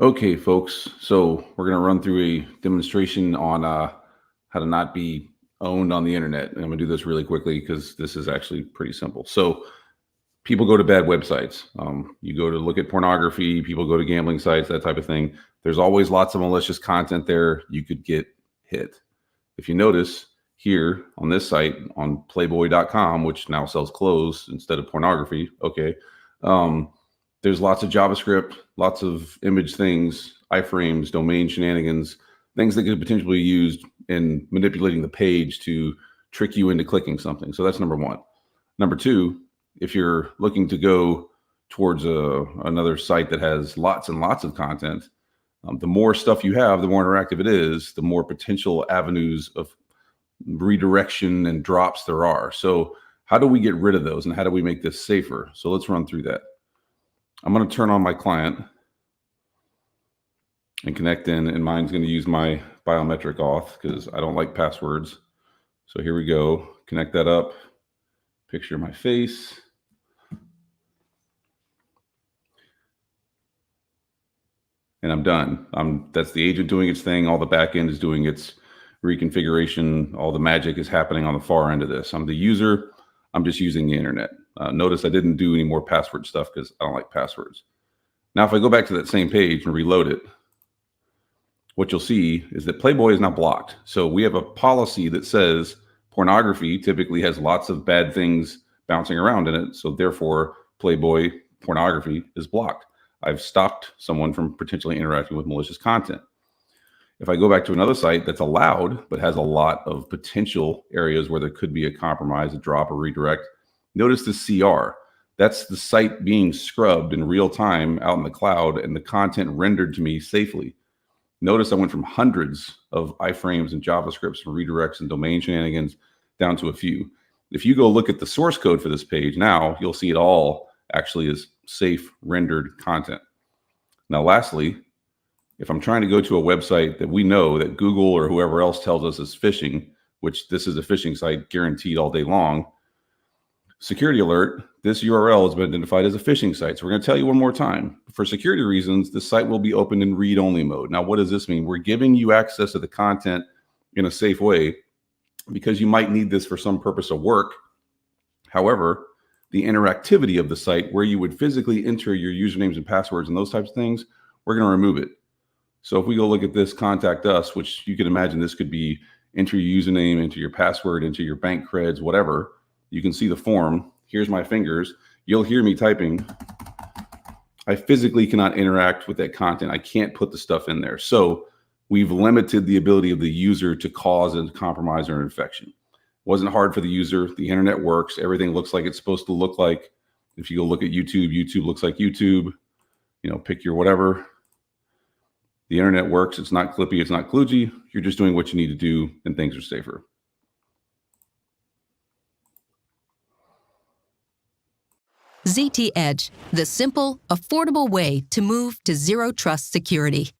Okay, folks. So we're going to run through a demonstration on how to not be owned on the internet. And I'm going to do this really quickly because this is actually pretty simple. So people go to bad websites. You go to look at pornography, people go to gambling sites, that type of thing. There's always lots of malicious content there. You could get hit. If you notice here on this site on playboy.com, which now sells clothes instead of pornography, okay, um, there's lots of JavaScript, lots of image things, iframes, domain shenanigans, things that could potentially be used in manipulating the page to trick you into clicking something. So that's number one. Number two, if you're looking to go towards another site that has lots and lots of content, the more stuff you have, the more interactive it is, the more potential avenues of redirection and drops there are. So how do we get rid of those and how do we make this safer? So let's run through that. I'm going to turn on my client and connect in, and mine's going to use my biometric auth because I don't like passwords. So here we go. Connect that up. Picture my face. And I'm done. That's the agent doing its thing. All the back end is doing its reconfiguration. All the magic is happening on the far end of this. I'm the user. I'm just using the internet. Notice I didn't do any more password stuff because I don't like passwords. Now, if I go back to that same page and reload it, what you'll see is that Playboy is not blocked. So we have a policy that says pornography typically has lots of bad things bouncing around in it. So therefore, Playboy pornography is blocked. I've stopped someone from potentially interacting with malicious content. If I go back to another site that's allowed, but has a lot of potential areas where there could be a compromise, a drop, or redirect, notice the CR. That's the site being scrubbed in real time out in the cloud and the content rendered to me safely. Notice I went from hundreds of iframes and JavaScripts and redirects and domain shenanigans down to a few. If you go look at the source code for this page now, you'll see it all actually is safe rendered content. Now, lastly, if I'm trying to go to a website that we know that Google or whoever else tells us is phishing, which this is a phishing site guaranteed all day long, security alert, this URL has been identified as a phishing site. So we're going to tell you one more time. For security reasons, the site will be opened in read-only mode. Now, what does this mean? We're giving you access to the content in a safe way because you might need this for some purpose of work. However, the interactivity of the site where you would physically enter your usernames and passwords and those types of things, we're going to remove it. So if we go look at this contact us, which you can imagine this could be enter your username, enter your password, enter your bank creds, whatever. You can see the form. Here's my fingers. You'll hear me typing. I physically cannot interact with that content. I can't put the stuff in there. So we've limited the ability of the user to cause a compromise or an infection. Wasn't hard for the user. The internet works. Everything looks like it's supposed to look like. If you go look at YouTube, YouTube looks like YouTube. Pick your whatever. The internet works. It's not clippy. It's not kludgy. You're just doing what you need to do, and things are safer. ZT Edge, the simple, affordable way to move to zero trust security.